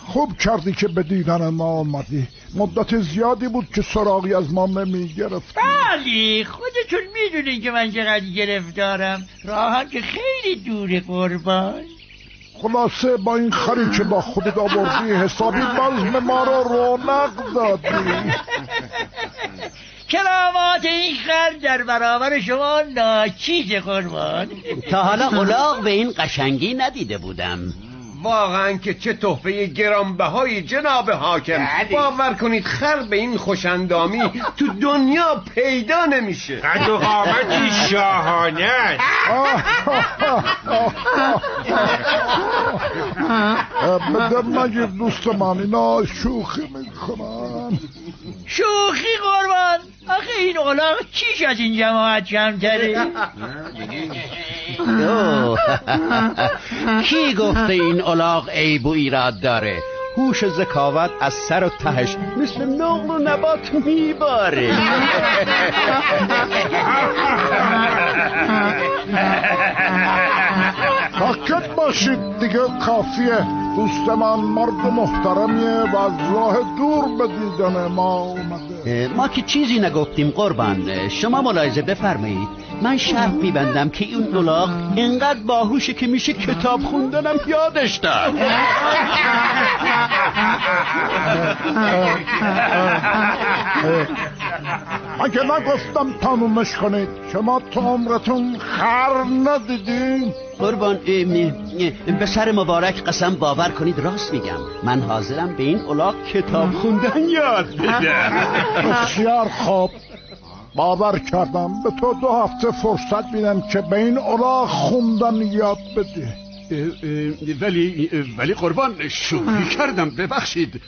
خوب کردی که به دیدن ما آمدی. مدت زیادی بود که سراغی از ما نمیگرفت. بلی خودتون میدونین که من چقدر گرفتارم. راهان که خیلی دوره قربان. خلاصه با این خری که با خودت آوردی حسابی بزم ما رو رونق دادی. کرامات این خر در برابر شما ناچیز قربان. تا حالا الاغ به این قشنگی ندیده بودم. واقعا که چه تحفه گرانبهایی جناب حاکم. باور کنید خر به این خوشندامی تو دنیا پیدا نمیشه. قد و قامتی شاهانه است. بدر نگیر دوست من، اینا شوخی میکنن. شوخی قربان؟ آخه این الاغ چیش از این جماعت کمتره؟ کی گفته این الاغ عیب و ایراد داره؟ هوش و ذکاوت از سر و تهش مثل نقل و نبات میباره. ساکت باشید دیگه، کافیه. دوست من مرد محترمیه و از راه دور به دیدن ما اومده. ما که چیزی نگفتیم قربان، شما ملاحظه بفرمایید. من شرط میبندم که این الاغ اینقدر باهوشه که میشه کتاب خوندنم یادش داد. من که نگفتم تمومش کنید. شما تو عمرتون خر ندیدین؟ قربان به سر مبارک قسم باور کنید راست میگم. من حاضرم به این الاغ کتاب خوندن یاد بدم. بسیار خوب، باور کردم. به تو 2 هفته فرصت میدم که به این الاغ خوندن یاد بدی. ولی قربان شوخی کردم، ببخشید.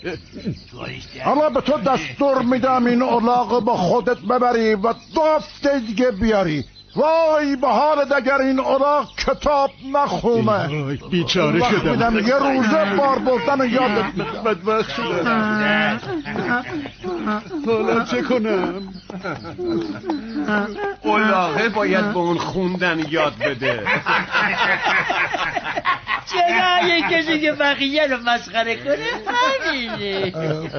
حالا به تو دستور میدم این الاغ با خودت ببری و 2 هفته دیگه بیاری. وای به حالت اگر این الاغ کتاب نخونه. بیچاره شدم. میدم یه روزه بار بردن یادت میدم. بدبخت شدم. حالا چه کنم؟ الاغه باید به اون خوندن یاد بده. چرا یک کسی که بقیه رو مسخره کنه همینه.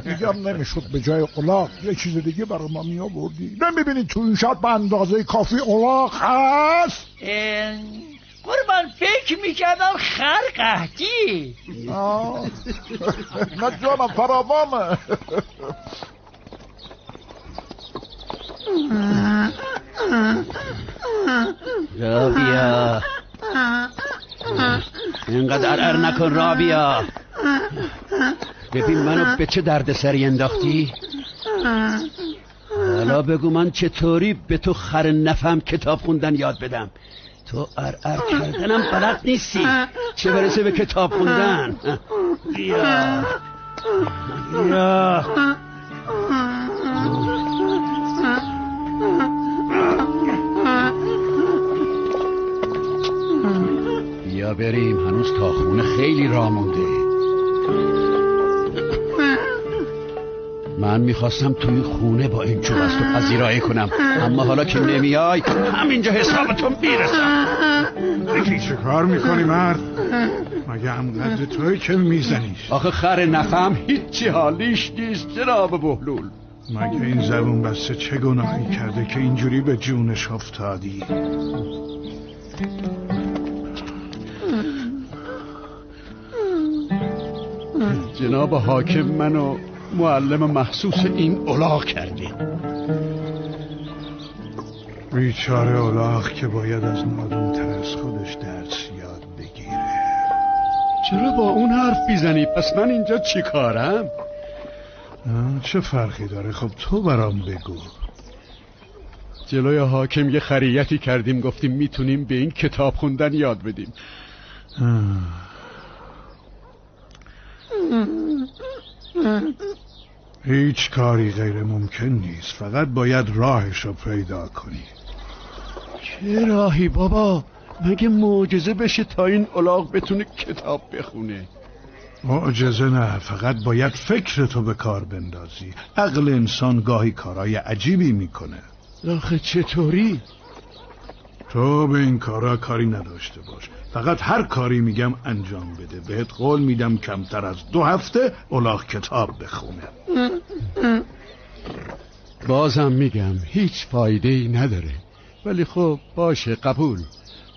میگم نمیشد به جای الاغ یه چیز دیگه برای ما میآوردی؟ نمیبینی تو این شب به اندازه کافی الاغ هست؟ قربان فکر میکردم خر قحطی. نه جانم، فراوانه. رابیا اینقدر ارر نکن رابیا. ببین منو به چه درد سری انداختی. حالا بگو من چطوری به تو خر نفهم کتاب خوندن یاد بدم. تو ارر کردنم بلد نیستی، چه برسه به کتاب خوندن. بیا بیا بیا بریم، هنوز تا خونه خیلی راه مونده. من میخواستم توی خونه با این چوب از تو پذیرایی کنم، اما حالا که نمیای همینجا حسابتون میرسم. یکی چه کار میکنی مرد؟ مگه همقدر توی که میزنیش؟ آخه خر نفهم هیچی حالیش نیست جناب بهلول. مگه این زبون بسته چه گناهی کرده که اینجوری به جونش افتادی؟ جناب حاکم منو معلم مخصوص این الاغ کردین. بیچاره الاغ که باید از نادونتر از خودش درس یاد بگیره. چرا با اون حرف میزنی؟ پس من اینجا چی کارم؟ چه فرقی داره؟ خب تو برام بگو. جلوی حاکم یه خریتی کردیم، گفتیم میتونیم به این کتاب خوندن یاد بدیم. هیچ کاری غیر ممکن نیست، فقط باید راهش رو پیدا کنی. چه راهی بابا؟ مگه معجزه بشه تا این الاغ بتونه کتاب بخونه؟ معجزه نه، فقط باید فکرتو به کار بندازی. عقل انسان گاهی کارهای عجیبی میکنه. آخه چطوری؟ تو به این کارا کاری نداشته باش، فقط هر کاری میگم انجام بده. بهت قول میدم کمتر از 2 هفته الاغ کتاب بخونه. بازم میگم هیچ فایده ای نداره، ولی خب باشه قبول،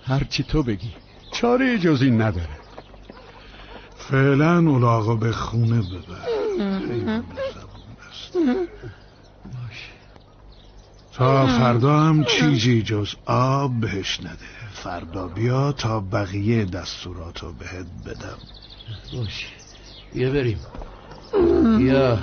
هرچی تو بگی، چاره جز این نداره. فعلا الاغو به خونه ببر. حیوان زبون است. تا فردا هم چیزی جز آب بهش نده. فردا بیا تا بقیه دستوراتو بهت بدم. باشه بیا بریم. بیا.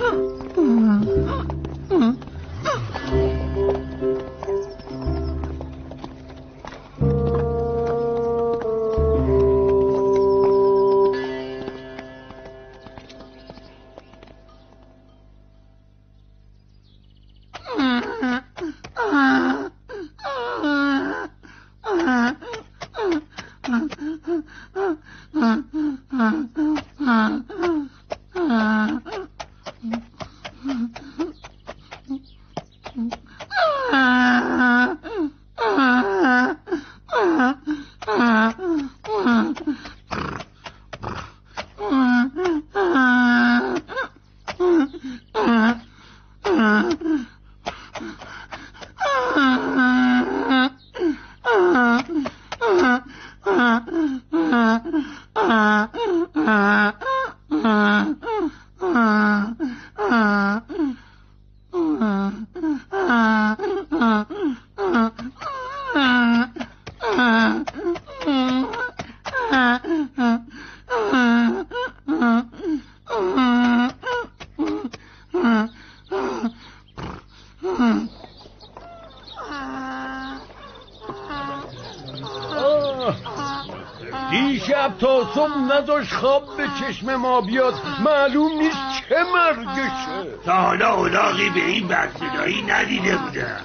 دیشب تا صبح نداشت خواب به چشم ما بیاد، معلوم نیست چه مرگشه. تا حالا الاغی به این بدصدایی ندیده بودم.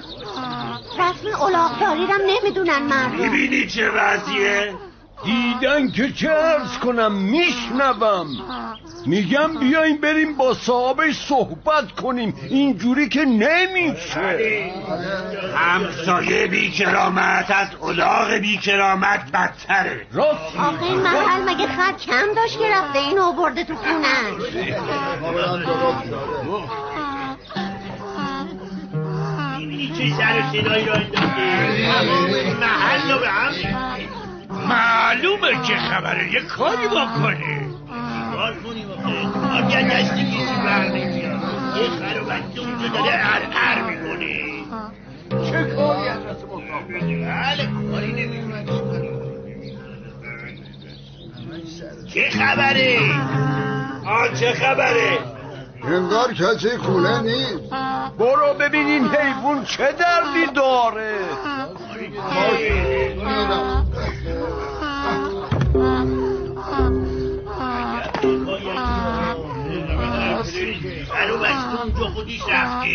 رسم الاغداری رم نمیدونن مردم. میبینی چه وضعیه؟ دیدن که چه عرض کنم، میشنوم. میگم بیاین بریم با صاحبش صحبت کنیم، اینجوری که نمیشه. همسایه بی کرامت از الاغ بی کرامت بدتره. راست آخه این محل مگه خر کم داشت که رفته این آورده تو خونش. میبینی چه سر و صدایی را انداخته؟ محل رو به هم معلومه چه خبره، یه کاری بکنه. چیکار کنیم آخه؟ آگه دستی کسی بر نمیاد، یه خر و بچه اونجا داره ار میکنه. چه کاری از رسم اتاق؟ بله کاری نمیکنه. چه خبره؟ چه خبره؟ انگار کسی خونه نیست. برو ببین این حیوان چه دردی داره. الو بسته اونجا خودیش رفته.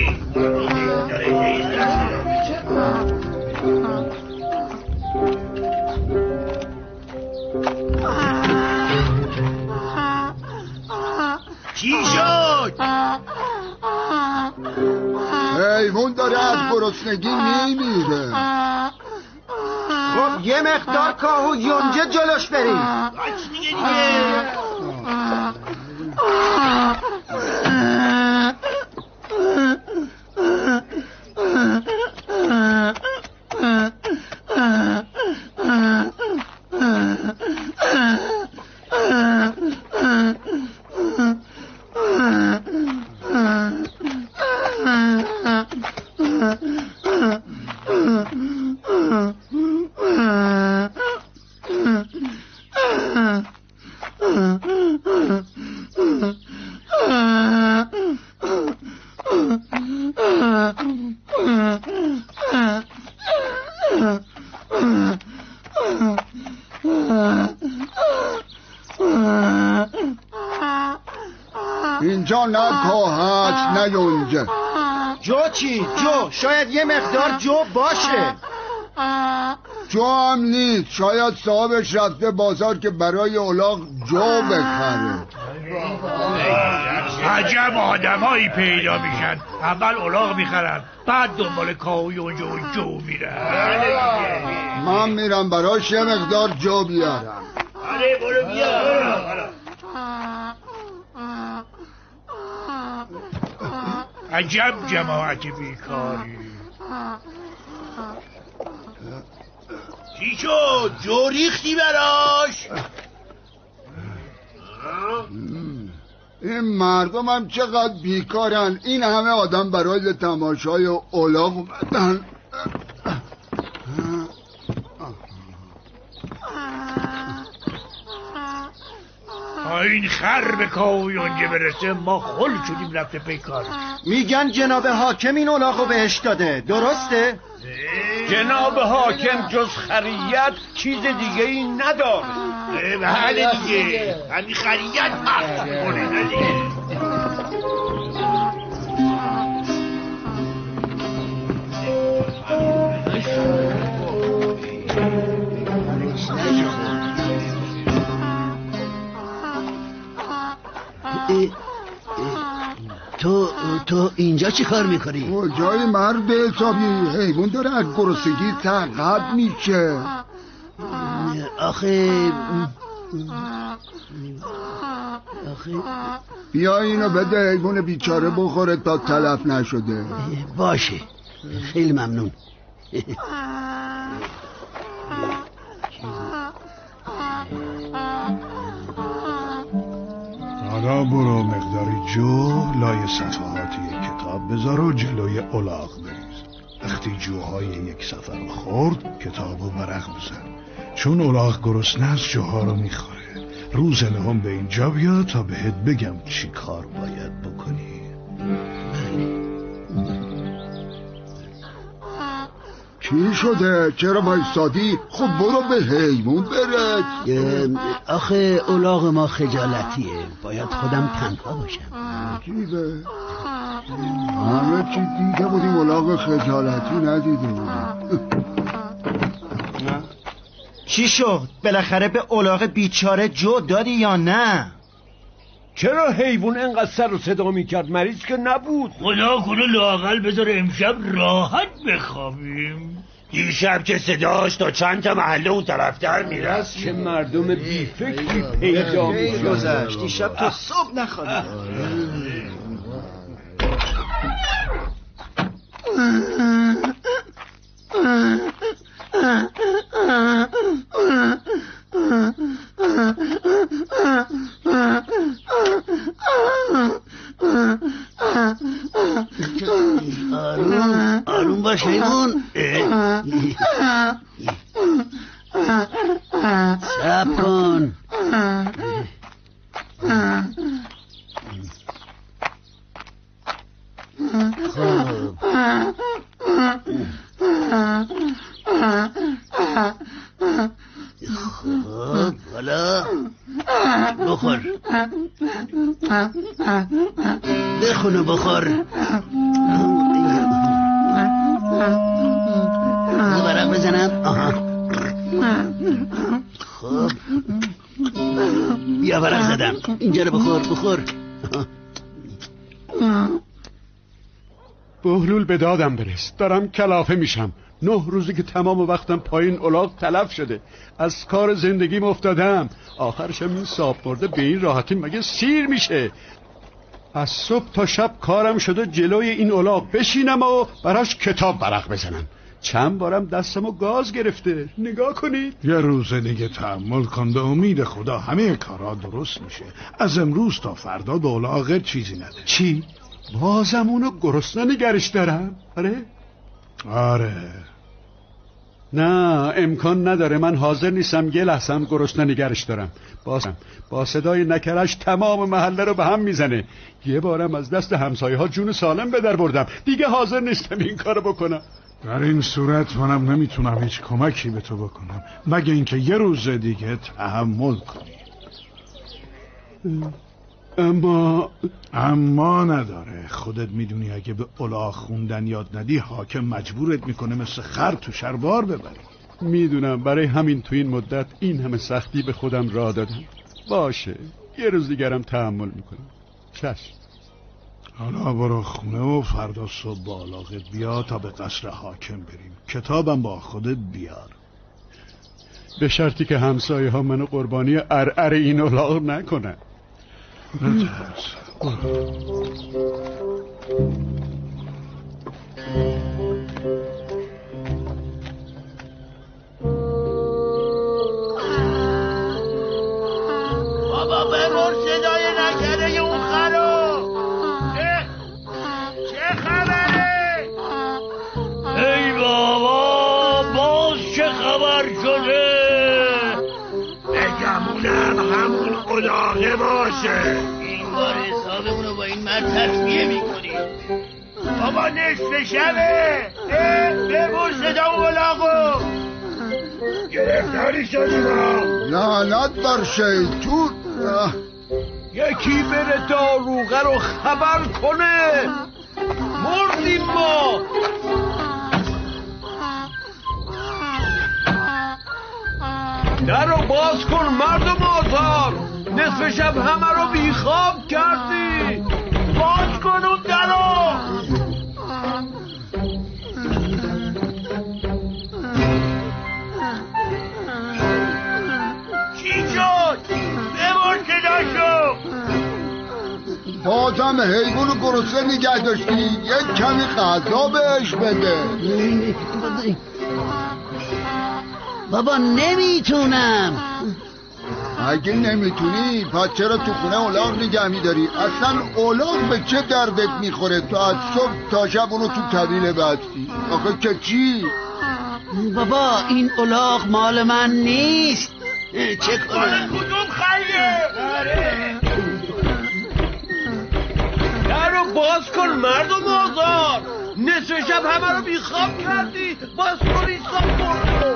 چی شد؟ حیوان داره از گرسنگی میمیره. خب یه مقدار کاهو یونجه جلوش بریم. چی میگه دیگه؟ اینجا نه کاه هست نه یونجه. جو چی؟ جو شاید یه مقدار جو باشه. جو هم نیست، شاید صاحبش رفته بازار که برای الاغ جو بخره. عجب آدمایی پیدا میشن، اول الاغ میخرن بعد دنبال کاوی اونجا و جو میرن. من میرم براش یه مقدار جو بیارم. آره برو بیار. عجب جماعت بیکاری. چی شد؟ جو ریختی براش؟ این مردم هم چقدر بیکارن، این همه آدم برای تماشای الاغ اومدن. این خر به کاوی اونجا برسه ما خل شدیم رفته پیکار. میگن جناب حاکم این الاغو بهش داده، درسته؟ جناب حاکم جز خریت چیز دیگه ای نداره. بله دیگه، همین خریت پخش کنه دیگه. تو اینجا چی کار میکنی؟ کجای مرد حسابی؟ حیوان داره از گرسنگی سرقب میشه. آخه بیا اینو بده حیوان بیچاره بخوره تا تلف نشده. باشه، خیلی ممنون. حالا برو مقداری جو لای صفحات یک کتاب بذار و جلوی الاغ بریز. وقتی جوهای یک سفر خورد کتابو ورق بزن، چون الاغ گرسنه از جوها رو میخوره. روز نهم به اینجا بیا تا بهت بگم چی کار باید بکنی. چی شده؟ چرا بایستادی؟ خب برو به حیوان برس. آخه الاغ ما خجالتیه، باید خودم تنها باشم. عجیبه، همه چی دیده بودیم الاغ خجالتی ندیده بودیم. چی شد؟ بالاخره به الاغ بیچاره جو دادی یا نه؟ چرا حیوان انقدر سر و صدا میکرد؟ مریض که نبود. خدا کنه لااقل بذاره امشب راحت بخوابیم. دیشب که صداش تا چند تا محله اون طرفتر میرست. چه مردم بیفکری پیدا میشد. گذشت دیشب تا صبح نخوابید. آروم باش حیوان. صبر کن. خب حالا بخور، بخون و بخور. ورق بزنم. آها خب بیا ورق زدم، اینجا رو بخور. بهلول به دادم برس، دارم کلافه میشم. 9 روزی که تمام وقتم پایین الاغ تلف شده، از کار زندگیم افتادم. آخرشم این صاحب مرده به این راحتی مگه سیر میشه؟ از صبح تا شب کارم شده جلوی این الاغ بشینم و براش کتاب ورق بزنم. چند بارم دستمو گاز گرفته. نگاه کنید. یه روز دیگه تحمل کن، به امید خدا همه کارا درست میشه. از امروز تا فردا به الاغ چیزی نده. چی؟ بازم اونو گرسنه نگرش دارم؟ آره نه، امکان نداره. من حاضر نیستم یه لحظه هم گرسنه نگرش دارم. بازم با صدای نکرش تمام محله رو به هم میزنه. یه بارم از دست همسایه ها جون سالم به در بردم. دیگه حاضر نیستم این کارو بکنم. در این صورت منم نمیتونم هیچ کمکی به تو بکنم مگه اینکه یه روز دیگه تحمل کنی. اما نداره. خودت میدونی اگه به الاغ خوندن یاد ندی حاکم مجبورت میکنه مثل خر تو شربار ببری. میدونم، برای همین تو این مدت این همه سختی به خودم راه دادم. باشه، یه روز دیگرم تحمل میکنم. چشم. حالا برو خونه و فردا صبح با علاقت بیا تا به قصر حاکم بریم. کتابم با خودت بیار. به شرطی که همسایه ها منو قربانی ارعر این الاغ نکنن. نترس. بابا ببر صدای نکره اون خرو. چه خبره؟ ای بابا باز چه خبر شده؟ بگمونم همون الاغه باشه. این بار حسابمونو با این مرد تصفیه میکنیم. بابا نصف شبه. ببر صدا اون الاغو. گرفتاری شدیم ها. لعنت بر شیطون. یکی بره داروغه رو خبر کنه. مردیم ما. در رو باز کن مردم آزار. نصف شب همه رو بیخواب کردی. باز کن اون در رو. چی شد؟ ببر صداشو. بازم حیوانو گرسنه نگه داشتی. یک کمی غذا بهش بده. بابا نمیتونم. اگه نمیتونی پس چرا تو خونه الاغ نگه میداری؟ اصلا الاغ به چه دردت میخوره؟ تو از صبح تا شب اونو تو طویله بستی. آخه که چی؟ بابا این الاغ مال من نیست. چه کنم؟ کدوم خریه؟ در رو باز کن مردم آزار. نصف شب همه رو بیخواب کردی. باز کن این صاف برو.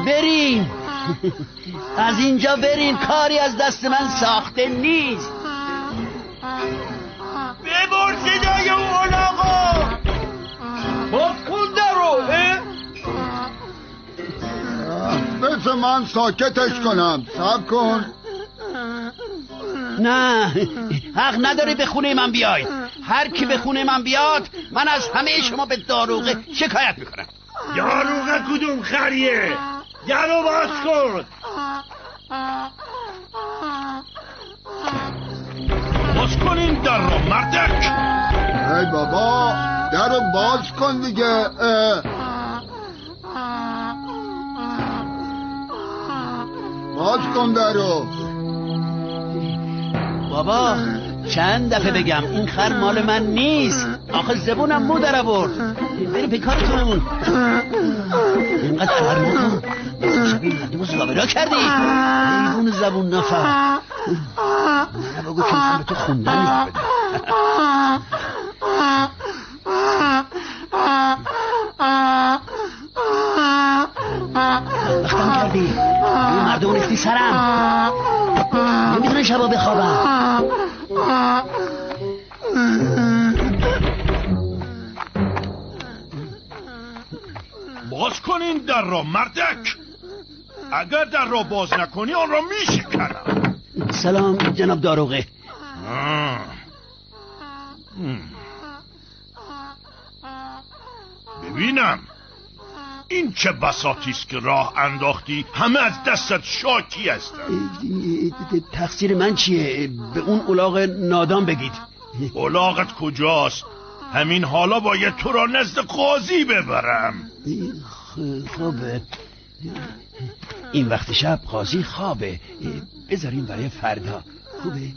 بریم از اینجا بریم. کاری از دست من ساخته نیست. ببر صدای اون الاغو. باز کن در رو. مثل من ساکتش کنم. صبر کن. نه حق نداری به خونه من بیای. هر کی به خونه من بیاد من از همه شما به داروغه شکایت میکنم. داروغه کدوم خریه؟ در رو باز کن. باز کن این در رو مردک. ای بابا در رو باز کن دیگه. باز کن در رو. بابا چند دفعه بگم این خر مال من نیست. آخه زبونم مو در آورد. بری به کارتون. اینقدر خر مردم مردم زابرا کردی. ایوون زبون نفر. نه بگو که میخوام به تو خوندن یاد بدم. وقتم کردی. این مردم ریختی سرم. نمیدونه شبا بخوابم. باز کن این در رو مردک. اگر در رو باز نکنی آن را میشکنم. سلام جناب داروغه. ببینم این چه بساطی است که راه انداختی. همه از دستت شاکی هستن. تقصیر من چیه؟ به اون الاغ نادان بگید. الاغت کجاست؟ همین حالا باید تو را نزد قاضی ببرم. خوبه این وقت شب قاضی خوابه. بذاریم برای فردا. خوبه؟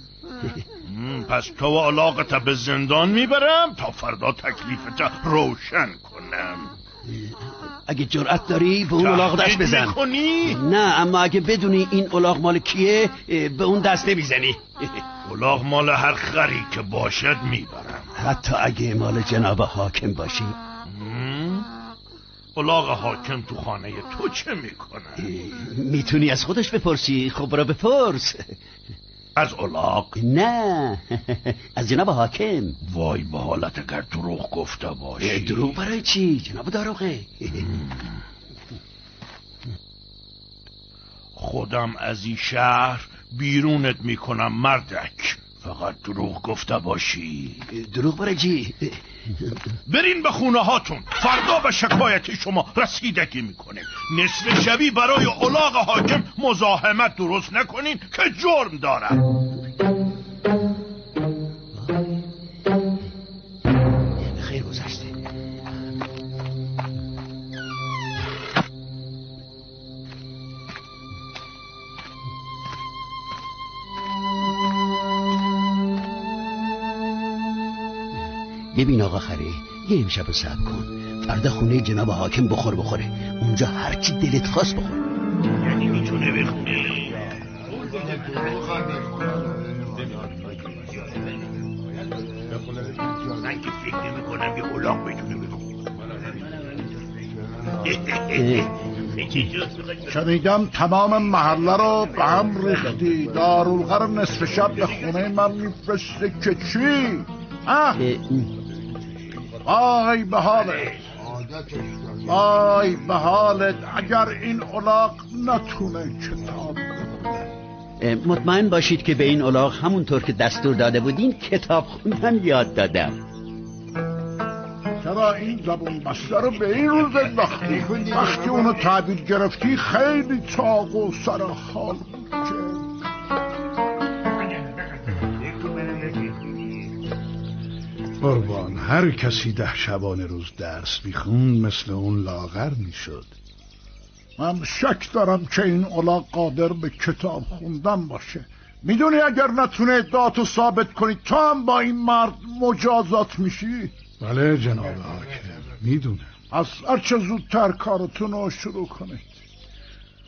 پس تو و الاغت به زندان میبرم تا فردا تکلیفت روشن کنم. اگه جرأت داری به اون الاغ دست بزن. میکنی؟ نه اما اگه بدونی این الاغ مال کیه به اون دست نمیزنی. الاغ مال هر خری که باشد میبرم، حتی اگه مال جناب حاکم باشی. الاغ حاکم تو خانه تو چه میکنه؟ میتونی از خودش بپرسی. خب برو بپرس. از الاغ؟ نه از جناب حاکم. وای به حالت اگر دروغ گفته باشی. دروغ برای چی جناب داروغه؟ خودم از این شهر بیرونت میکنم مردک. فقط دروغ گفته باشی. دروغ برای چی؟ برین به خونه هاتون. فردا به شکایت شما رسیدگی میکنه. نصف شبی برای الاغ حاکم مزاحمت درست نکنین که جرم دارن. خیر گذشته. ببین آقا خری، یه امشب رو صبر کن. فردا خونه جناب حاکم بخوره. اونجا هرچی دلت خواست بخور. یعنی میتونه بخونه؟ من که فکر نمی کنم که الاغ بتونه بخونه. شنیدم تمام محله رو به هم ریختی. دارالقرار نصف شب به خونه من میفرسته که چی؟ آی به حالت اگر این الاغ نتونه کتاب بخونه. مطمئن باشید که به این الاغ همونطور که دستور داده بودین کتاب خوندن یاد دادم. چرا این زبون بسته رو به این روز انداختی؟ وقتی اونو تعبیر گرفتی خیلی چاق و سر حال بود که قربان، هر کسی 10 شبانه روز درس میخوند مثل اون لاغر میشد. من شک دارم که این الاغ قادر به کتاب خوندن باشه. میدونی اگر نتونه ادعاتو ثابت کنی تو هم با این مرد مجازات میشی؟ بله جناب حاکم میدونم. از هرچه زودتر کارتون رو شروع کنید.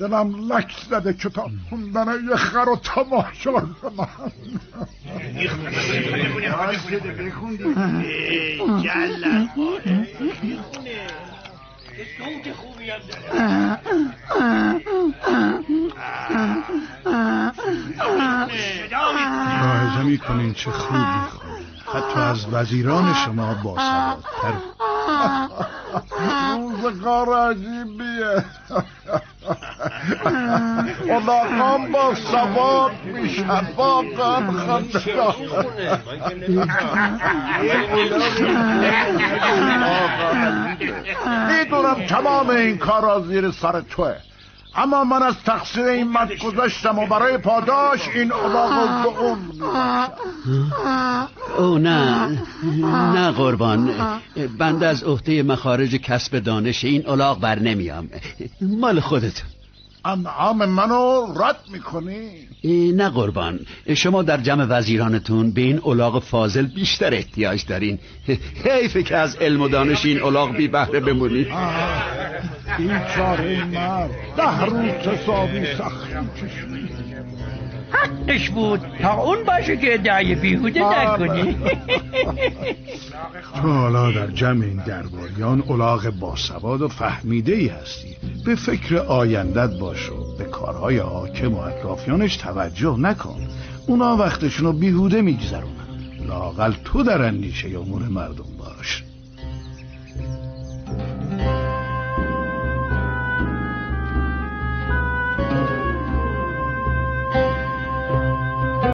دلم لک زده کتاب خوندن یه خر و تماشا کنم. ملاحظه میکنین چه خوب میخونه. حتی از وزیران شما باسوادتر. روزگار عجیبیه. الاغان با سواد میشن. واقعا خنده‌دار. میدونم تمام این کارا زیر سر توه، اما من از تقصیر این مرد گذاشتم و برای پاداش این الاغ رو به اون میبخشم. او نه قربان، بنده از عهده مخارج کسب دانش این الاغ بر نمیام. مال خودتون. انعام منو رد میکنی؟ نه قربان، شما در جمع وزیرانتون به این الاغ فاضل بیشتر احتیاج دارین. حیفه که از علم و دانش این الاغ بی بهره بمونید. این چاره مرد 10 روز حسابی سختی کشید. حقش بود تا اون باشه که ادعای بیهوده نکنی. تو حالا در جمع این درباریان الاغ باسواد و فهمیده ای هستی. به فکر آیندت باش و به کارهای حاکم و اطرافیانش توجه نکن. اونا وقتشونو بیهوده میگذرونن. لااقل تو در اندیشه امور مردم باش.